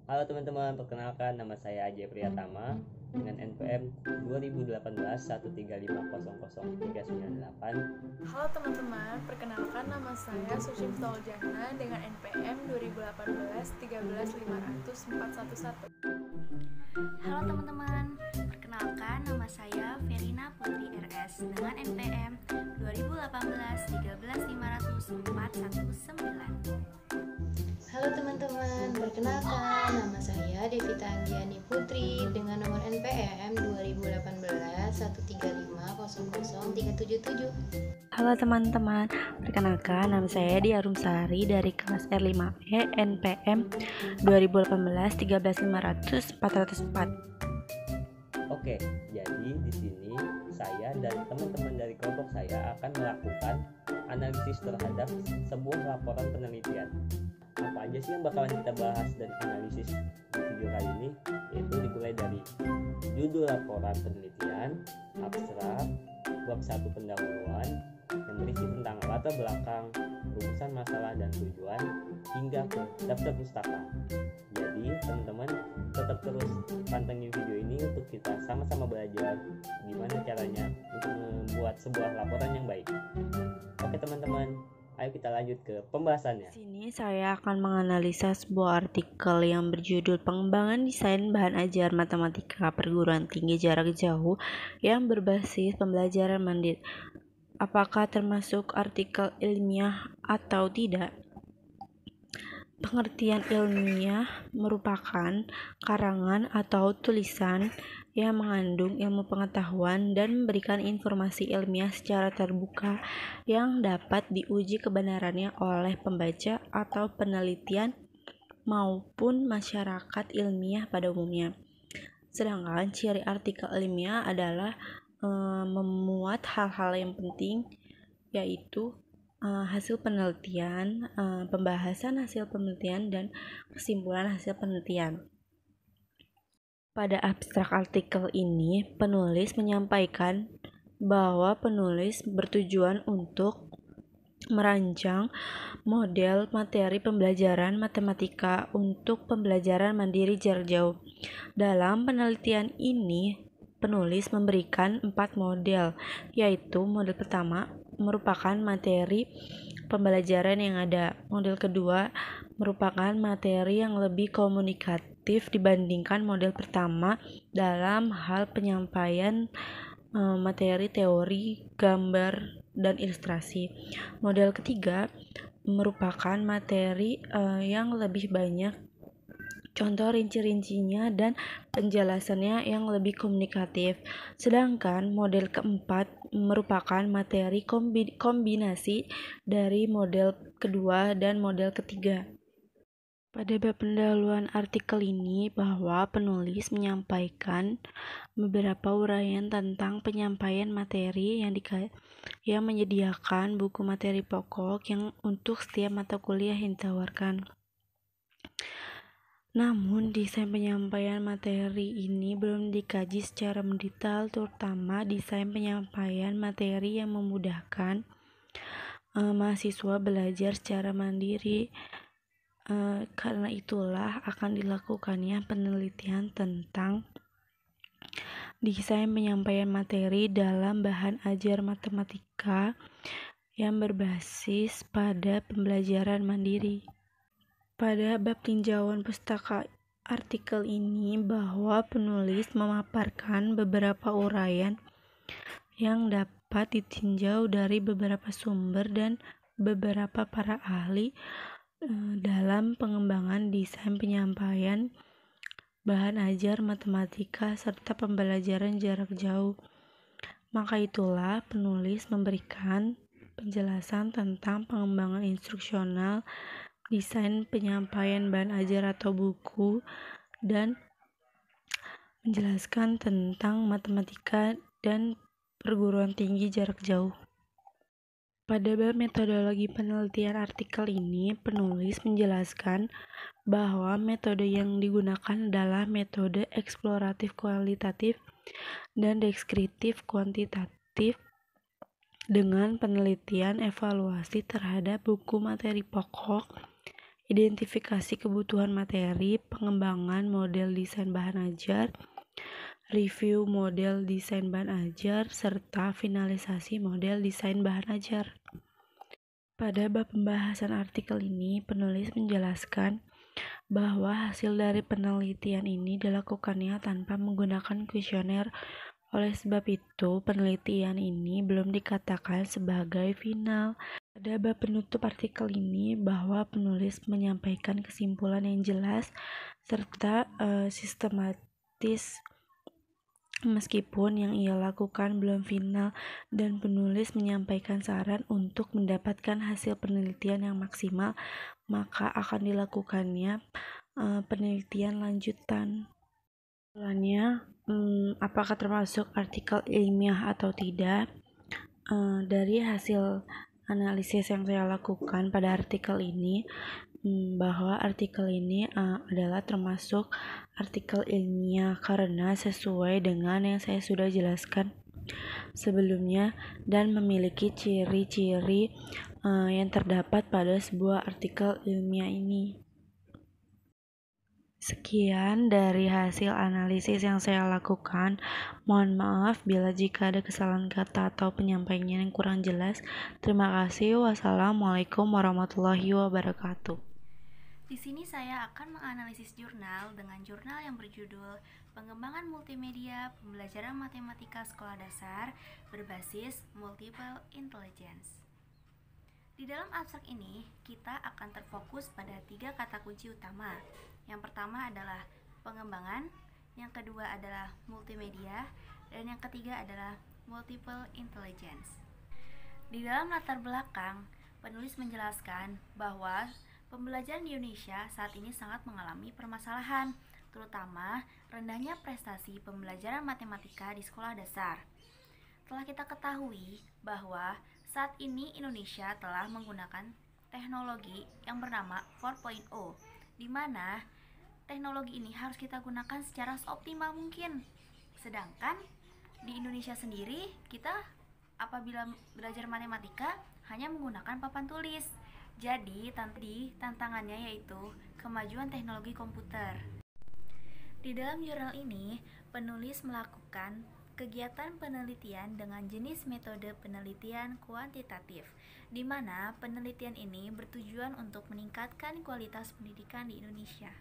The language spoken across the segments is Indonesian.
Halo teman-teman, perkenalkan nama saya Ajay Priyatama dengan NPM 201813500398. Halo teman-teman, perkenalkan nama saya Suci Toljana dengan NPM 2018 13500 411. Halo teman-teman, perkenalkan nama saya Verina Putri RS dengan NPM 2018 13500 419. Halo teman-teman, perkenalkan nama saya Devita Anggiani Putri dengan nomor NPM 2018 135000377. Halo teman-teman, perkenalkan nama saya Dia Arumsari dari kelas R5E NPM 2018 13500 404. Oke, jadi di sini saya dan teman-teman dari kelompok saya akan melakukan analisis terhadap sebuah laporan penelitian. Apa aja sih yang bakalan kita bahas dan analisis di video kali ini? Yaitu dimulai dari judul laporan penelitian, abstrak, bab 1 pendahuluan yang berisi tentang latar belakang, rumusan masalah dan tujuan, hingga ke daftar pustaka. Jadi teman-teman tetap terus pantengin video ini untuk kita sama-sama belajar gimana caranya untuk membuat sebuah laporan yang baik. Oke teman-teman, ayo kita lanjut ke pembahasannya. Di sini saya akan menganalisa sebuah artikel yang berjudul Pengembangan Desain Bahan Ajar Matematika Perguruan Tinggi Jarak Jauh yang berbasis pembelajaran mandiri. Apakah termasuk artikel ilmiah atau tidak? Pengertian ilmiah merupakan karangan atau tulisan yang mengandung ilmu pengetahuan dan memberikan informasi ilmiah secara terbuka yang dapat diuji kebenarannya oleh pembaca atau penelitian maupun masyarakat ilmiah pada umumnya. Sedangkan ciri artikel ilmiah adalah memuat hal-hal yang penting, yaitu hasil penelitian, pembahasan hasil penelitian, dan kesimpulan hasil penelitian. Pada abstrak artikel ini, penulis menyampaikan bahwa penulis bertujuan untuk merancang model materi pembelajaran matematika untuk pembelajaran mandiri jarak jauh. Dalam penelitian ini, penulis memberikan 4 model, yaitu model pertama merupakan materi pembelajaran yang ada. Model kedua merupakan materi yang lebih komunikatif dibandingkan model pertama dalam hal penyampaian materi teori, gambar, dan ilustrasi. Model ketiga merupakan materi yang lebih banyak contoh rinci-rincinya dan penjelasannya yang lebih komunikatif. Sedangkan model keempat merupakan materi kombinasi dari model kedua dan model ketiga. Pada bab pendahuluan artikel ini bahwa penulis menyampaikan beberapa uraian tentang penyampaian materi yang menyediakan buku materi pokok yang untuk setiap mata kuliah yang ditawarkan. Namun, desain penyampaian materi ini belum dikaji secara mendetail, terutama desain penyampaian materi yang memudahkan mahasiswa belajar secara mandiri. Karena itulah akan dilakukannya penelitian tentang desain penyampaian materi dalam bahan ajar matematika yang berbasis pada pembelajaran mandiri. Pada bab tinjauan pustaka artikel ini bahwa penulis memaparkan beberapa uraian yang dapat ditinjau dari beberapa sumber dan beberapa para ahli dalam pengembangan desain penyampaian bahan ajar matematika serta pembelajaran jarak jauh. Maka itulah penulis memberikan penjelasan tentang pengembangan instruksional, desain penyampaian bahan ajar atau buku, dan menjelaskan tentang matematika dan perguruan tinggi jarak jauh. Pada bab metodologi penelitian artikel ini, penulis menjelaskan bahwa metode yang digunakan adalah metode eksploratif kualitatif dan deskriptif kuantitatif dengan penelitian evaluasi terhadap buku materi pokok identifikasi kebutuhan materi, pengembangan model desain bahan ajar, review model desain bahan ajar, serta finalisasi model desain bahan ajar. Pada bab pembahasan artikel ini, penulis menjelaskan bahwa hasil dari penelitian ini dilakukannya tanpa menggunakan kuesioner. Oleh sebab itu, penelitian ini belum dikatakan sebagai final. Pada bab penutup artikel ini, bahwa penulis menyampaikan kesimpulan yang jelas serta sistematis meskipun yang ia lakukan belum final, dan penulis menyampaikan saran untuk mendapatkan hasil penelitian yang maksimal, maka akan dilakukannya penelitian lanjutan. Apakah termasuk artikel ilmiah atau tidak? Dari hasil analisis yang saya lakukan pada artikel ini, bahwa artikel ini adalah termasuk artikel ilmiah karena sesuai dengan yang saya sudah jelaskan sebelumnya dan memiliki ciri-ciri yang terdapat pada sebuah artikel ilmiah ini. Sekian dari hasil analisis yang saya lakukan. Mohon maaf bila jika ada kesalahan kata atau penyampaiannya yang kurang jelas. Terima kasih. Wassalamualaikum warahmatullahi wabarakatuh. Di sini saya akan menganalisis jurnal dengan jurnal yang berjudul Pengembangan Multimedia Pembelajaran Matematika Sekolah Dasar berbasis Multiple Intelligence. Di dalam abstrak ini, kita akan terfokus pada 3 kata kunci utama. Yang pertama adalah pengembangan, yang kedua adalah multimedia, dan yang ketiga adalah multiple intelligence. Di dalam latar belakang, penulis menjelaskan bahwa pembelajaran di Indonesia saat ini sangat mengalami permasalahan, terutama rendahnya prestasi pembelajaran matematika di sekolah dasar. Telah kita ketahui bahwa saat ini Indonesia telah menggunakan teknologi yang bernama 4.0, di mana teknologi ini harus kita gunakan secara seoptimal mungkin. Sedangkan di Indonesia sendiri, kita apabila belajar matematika hanya menggunakan papan tulis. Jadi, tantangannya yaitu kemajuan teknologi komputer. Di dalam jurnal ini, penulis melakukan kegiatan penelitian dengan jenis metode penelitian kuantitatif, di mana penelitian ini bertujuan untuk meningkatkan kualitas pendidikan di Indonesia.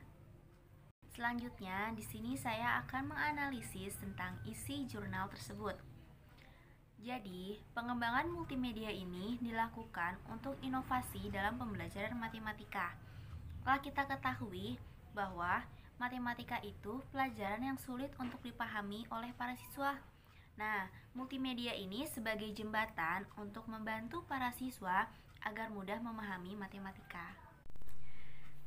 Selanjutnya, di sini saya akan menganalisis tentang isi jurnal tersebut. Jadi, pengembangan multimedia ini dilakukan untuk inovasi dalam pembelajaran matematika. Telah kita ketahui bahwa matematika itu pelajaran yang sulit untuk dipahami oleh para siswa. Nah, multimedia ini sebagai jembatan untuk membantu para siswa agar mudah memahami matematika.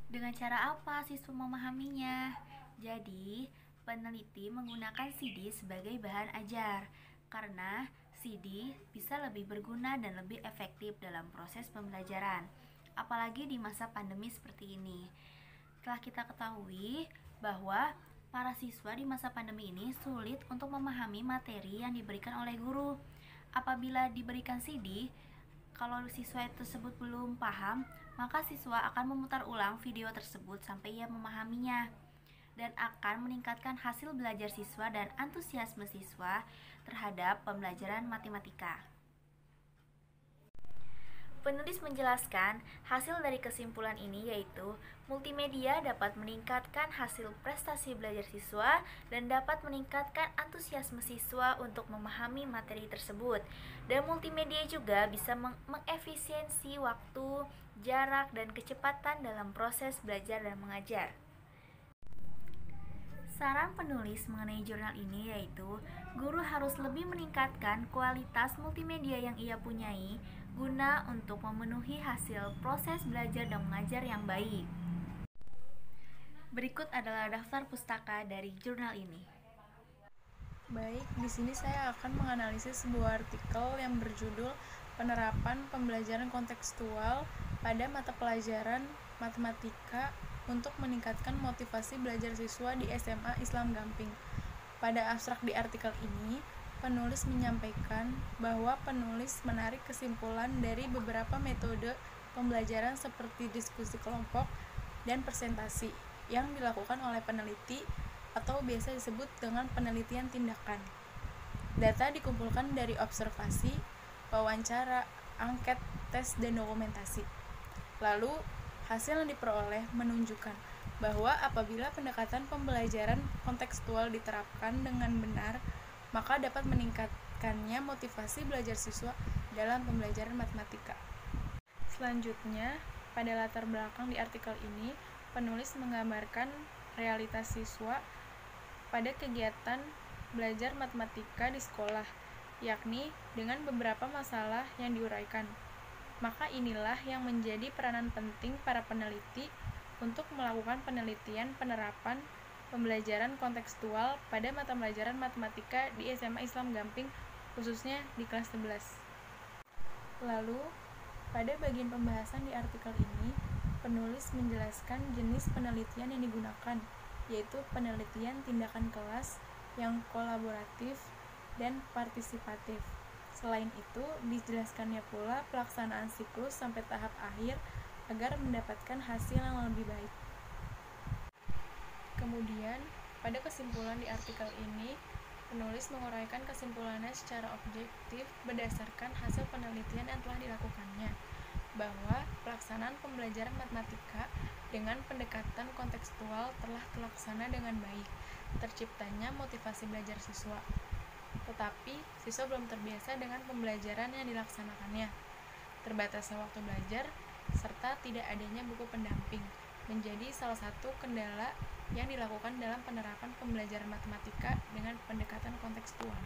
Dengan cara apa siswa memahaminya? Jadi, peneliti menggunakan CD sebagai bahan ajar, karena CD bisa lebih berguna dan lebih efektif dalam proses pembelajaran, apalagi di masa pandemi seperti ini. Telah kita ketahui bahwa para siswa di masa pandemi ini sulit untuk memahami materi yang diberikan oleh guru. Apabila diberikan CD, kalau siswa tersebut belum paham, maka siswa akan memutar ulang video tersebut sampai ia memahaminya, dan akan meningkatkan hasil belajar siswa dan antusiasme siswa terhadap pembelajaran matematika. Penulis menjelaskan hasil dari kesimpulan ini yaitu multimedia dapat meningkatkan hasil prestasi belajar siswa dan dapat meningkatkan antusiasme siswa untuk memahami materi tersebut. Dan multimedia juga bisa mengefisiensi waktu, jarak, dan kecepatan dalam proses belajar dan mengajar. Saran penulis mengenai jurnal ini yaitu guru harus lebih meningkatkan kualitas multimedia yang ia punyai guna untuk memenuhi hasil proses belajar dan mengajar yang baik. Berikut adalah daftar pustaka dari jurnal ini. Baik, di sini saya akan menganalisis sebuah artikel yang berjudul Penerapan Pembelajaran Kontekstual pada Mata Pelajaran Matematika untuk meningkatkan motivasi belajar siswa di SMA Islam Gamping. Pada abstrak di artikel ini, penulis menyampaikan bahwa penulis menarik kesimpulan dari beberapa metode pembelajaran seperti diskusi kelompok, dan presentasi yang dilakukan oleh peneliti atau biasa disebut dengan penelitian tindakan. Data dikumpulkan dari observasi, wawancara, angket, tes, dan dokumentasi. Lalu, hasil yang diperoleh menunjukkan bahwa apabila pendekatan pembelajaran kontekstual diterapkan dengan benar, maka dapat meningkatkannya motivasi belajar siswa dalam pembelajaran matematika. Selanjutnya, pada latar belakang di artikel ini, penulis menggambarkan realitas siswa pada kegiatan belajar matematika di sekolah, yakni dengan beberapa masalah yang diuraikan. Maka inilah yang menjadi peranan penting para peneliti untuk melakukan penelitian penerapan pembelajaran kontekstual pada mata pelajaran matematika di SMA Islam Gamping, khususnya di kelas 11. Lalu, pada bagian pembahasan di artikel ini, penulis menjelaskan jenis penelitian yang digunakan, yaitu penelitian tindakan kelas yang kolaboratif dan partisipatif. Selain itu, dijelaskannya pula pelaksanaan siklus sampai tahap akhir agar mendapatkan hasil yang lebih baik. Kemudian, pada kesimpulan di artikel ini, penulis menguraikan kesimpulannya secara objektif berdasarkan hasil penelitian yang telah dilakukannya, bahwa pelaksanaan pembelajaran matematika dengan pendekatan kontekstual telah terlaksana dengan baik, terciptanya motivasi belajar siswa. Tetapi, siswa belum terbiasa dengan pembelajaran yang dilaksanakannya. Terbatasnya waktu belajar, serta tidak adanya buku pendamping, menjadi salah satu kendala yang dilakukan dalam penerapan pembelajaran matematika dengan pendekatan kontekstual.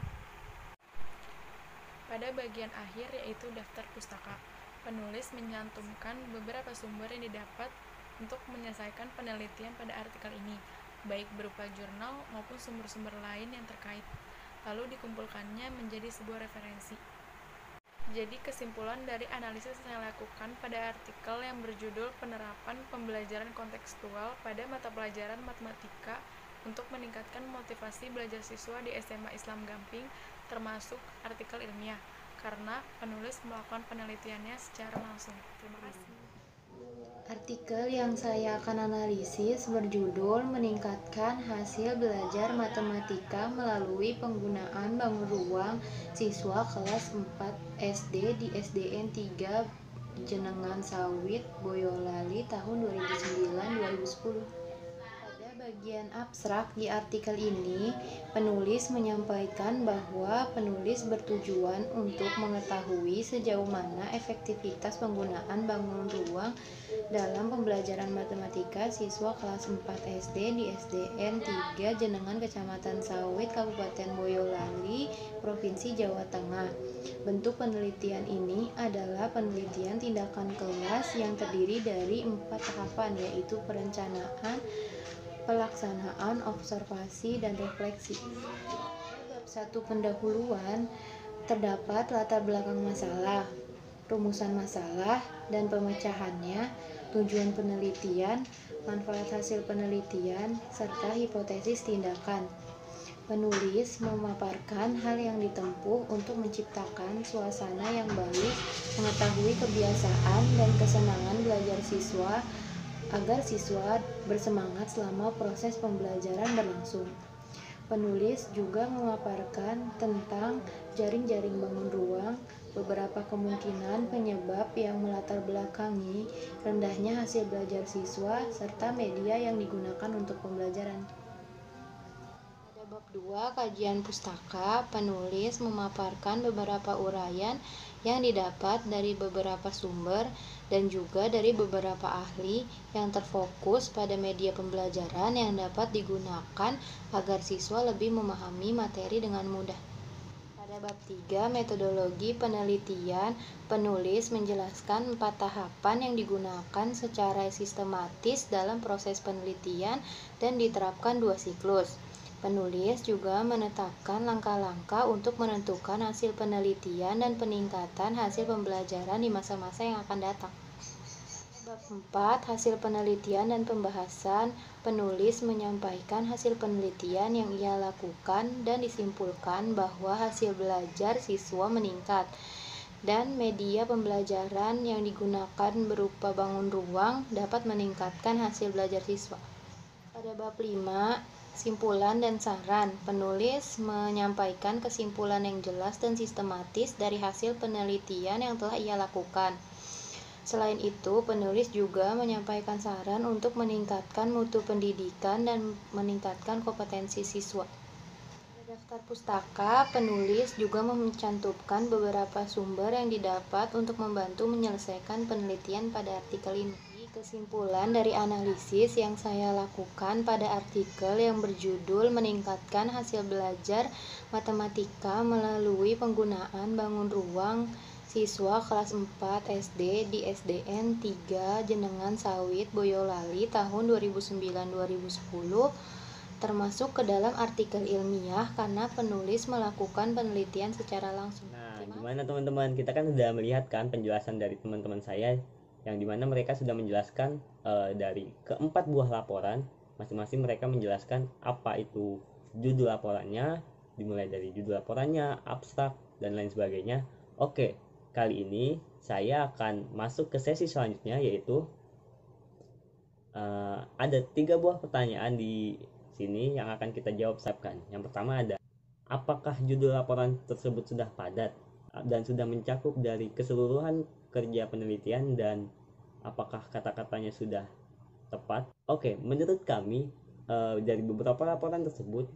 Pada bagian akhir, yaitu daftar pustaka, penulis menyantumkan beberapa sumber yang didapat untuk menyelesaikan penelitian pada artikel ini, baik berupa jurnal maupun sumber-sumber lain yang terkait, lalu dikumpulkannya menjadi sebuah referensi. Jadi kesimpulan dari analisis yang saya lakukan pada artikel yang berjudul Penerapan Pembelajaran Kontekstual pada Mata Pelajaran Matematika untuk meningkatkan motivasi belajar siswa di SMA Islam Gamping, termasuk artikel ilmiah, karena penulis melakukan penelitiannya secara langsung. Terima kasih. Artikel yang saya akan analisis berjudul Meningkatkan Hasil Belajar Matematika Melalui Penggunaan Bangun Ruang Siswa Kelas 4 SD di SDN 3 Jenengan Sawit, Boyolali tahun 2009-2010. Bagian abstrak di artikel ini, penulis menyampaikan bahwa penulis bertujuan untuk mengetahui sejauh mana efektivitas penggunaan bangun ruang dalam pembelajaran matematika siswa kelas 4 SD di SDN 3 Jenengan Kecamatan Sawit, Kabupaten Boyolali, Provinsi Jawa Tengah. Bentuk penelitian ini adalah penelitian tindakan kelas yang terdiri dari 4 tahapan, yaitu perencanaan, pelaksanaan, observasi, dan refleksi. Bab 1 pendahuluan terdapat latar belakang masalah, rumusan masalah dan pemecahannya, tujuan penelitian, manfaat hasil penelitian, serta hipotesis tindakan. Penulis memaparkan hal yang ditempuh untuk menciptakan suasana yang baik, mengetahui kebiasaan dan kesenangan belajar siswa, agar siswa bersemangat selama proses pembelajaran berlangsung. Penulis juga memaparkan tentang jaring-jaring bangun ruang, beberapa kemungkinan penyebab yang melatar belakangi rendahnya hasil belajar siswa, serta media yang digunakan untuk pembelajaran. Pada bab 2 kajian pustaka, penulis memaparkan beberapa uraian yang didapat dari beberapa sumber dan juga dari beberapa ahli yang terfokus pada media pembelajaran yang dapat digunakan agar siswa lebih memahami materi dengan mudah. Pada bab 3 metodologi penelitian, penulis menjelaskan 4 tahapan yang digunakan secara sistematis dalam proses penelitian dan diterapkan 2 siklus. Penulis juga menetapkan langkah-langkah untuk menentukan hasil penelitian dan peningkatan hasil pembelajaran di masa-masa yang akan datang. Bab 4 hasil penelitian dan pembahasan, penulis menyampaikan hasil penelitian yang ia lakukan dan disimpulkan bahwa hasil belajar siswa meningkat. dan media pembelajaran yang digunakan berupa bangun ruang dapat meningkatkan hasil belajar siswa. Pada bab 5, simpulan dan saran, penulis menyampaikan kesimpulan yang jelas dan sistematis dari hasil penelitian yang telah ia lakukan. Selain itu, penulis juga menyampaikan saran untuk meningkatkan mutu pendidikan dan meningkatkan kompetensi siswa. Daftar pustaka, penulis juga mencantumkan beberapa sumber yang didapat untuk membantu menyelesaikan penelitian pada artikel ini. Kesimpulan dari analisis yang saya lakukan pada artikel yang berjudul meningkatkan hasil belajar matematika melalui penggunaan bangun ruang siswa kelas 4 SD di SDN 3 Jenengan Sawit Boyolali tahun 2009-2010 termasuk ke dalam artikel ilmiah karena penulis melakukan penelitian secara langsung. Nah, gimana teman-teman? Kita kan sudah melihat kan penjelasan dari teman-teman saya yang dimana mereka sudah menjelaskan dari keempat buah laporan, masing-masing mereka menjelaskan apa itu judul laporannya, dimulai dari judul laporannya, abstrak, dan lain sebagainya. Oke, kali ini saya akan masuk ke sesi selanjutnya, yaitu ada 3 buah pertanyaan di sini yang akan kita jawab sabkan. Yang pertama ada, apakah judul laporan tersebut sudah padat dan sudah mencakup dari keseluruhan kerja penelitian dan apakah kata-katanya sudah tepat? Oke, menurut kami dari beberapa laporan tersebut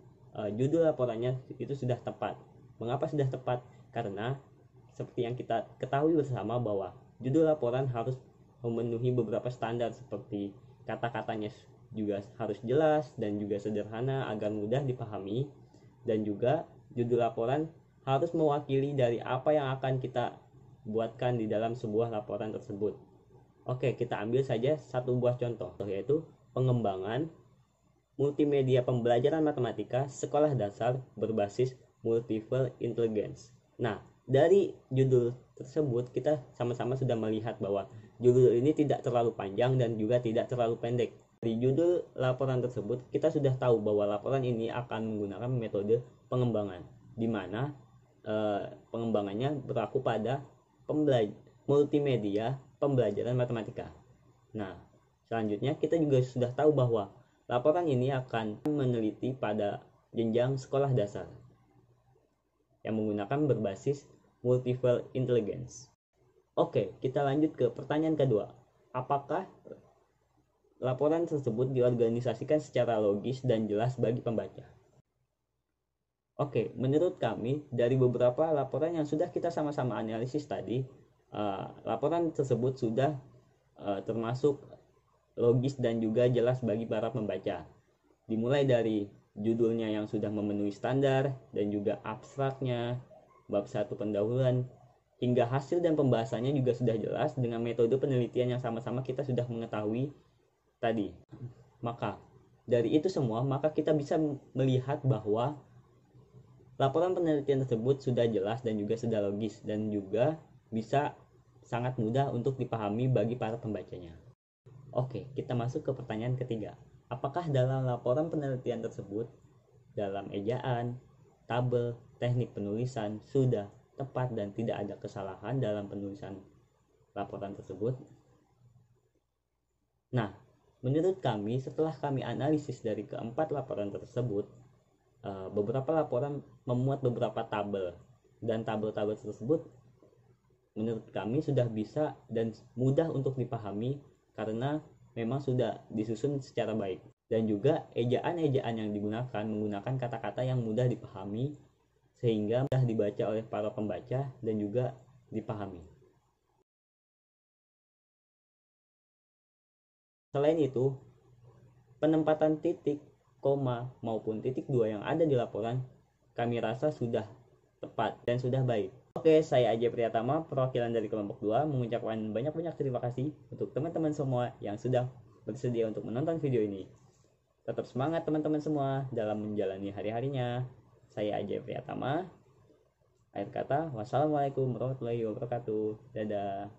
judul laporannya itu sudah tepat. Mengapa sudah tepat? Karena seperti yang kita ketahui bersama bahwa judul laporan harus memenuhi beberapa standar seperti kata-katanya juga harus jelas dan juga sederhana agar mudah dipahami, dan juga judul laporan harus mewakili dari apa yang akan kita buatkan di dalam sebuah laporan tersebut. Oke, kita ambil saja satu buah contoh, yaitu pengembangan multimedia pembelajaran matematika sekolah dasar berbasis multiple intelligence. Nah, dari judul tersebut kita sama-sama sudah melihat bahwa judul ini tidak terlalu panjang dan juga tidak terlalu pendek. Di judul laporan tersebut kita sudah tahu bahwa laporan ini akan menggunakan metode pengembangan, di mana pengembangannya berlaku pada multimedia pembelajaran matematika. Nah, selanjutnya kita juga sudah tahu bahwa laporan ini akan meneliti pada jenjang sekolah dasar yang menggunakan berbasis multiple intelligence. Oke, kita lanjut ke pertanyaan kedua. Apakah laporan tersebut diorganisasikan secara logis dan jelas bagi pembaca? Oke, menurut kami dari beberapa laporan yang sudah kita sama-sama analisis tadi, laporan tersebut sudah termasuk logis dan juga jelas bagi para pembaca. Dimulai dari judulnya yang sudah memenuhi standar dan juga abstraknya, bab 1 pendahuluan, hingga hasil dan pembahasannya juga sudah jelas dengan metode penelitian yang sama-sama kita sudah mengetahui tadi. Maka dari itu semua, maka kita bisa melihat bahwa laporan penelitian tersebut sudah jelas dan juga sudah logis dan juga bisa sangat mudah untuk dipahami bagi para pembacanya. Oke, kita masuk ke pertanyaan ketiga. Apakah dalam laporan penelitian tersebut, dalam ejaan, tabel, teknik penulisan sudah tepat dan tidak ada kesalahan dalam penulisan laporan tersebut? Nah, menurut kami setelah kami analisis dari keempat laporan tersebut, beberapa laporan memuat beberapa tabel, dan tabel-tabel tersebut menurut kami sudah bisa dan mudah untuk dipahami karena memang sudah disusun secara baik, dan juga ejaan-ejaan yang digunakan menggunakan kata-kata yang mudah dipahami sehingga mudah dibaca oleh para pembaca dan juga dipahami. Selain itu, penempatan titik, koma maupun titik 2 yang ada di laporan kami rasa sudah tepat dan sudah baik. Oke, saya Ajay Priyatama, perwakilan dari kelompok 2, mengucapkan banyak-banyak terima kasih untuk teman-teman semua yang sudah bersedia untuk menonton video ini. Tetap semangat teman-teman semua dalam menjalani hari-harinya. Saya Ajay Priyatama. Akhir kata, wassalamualaikum warahmatullahi wabarakatuh. Dadah.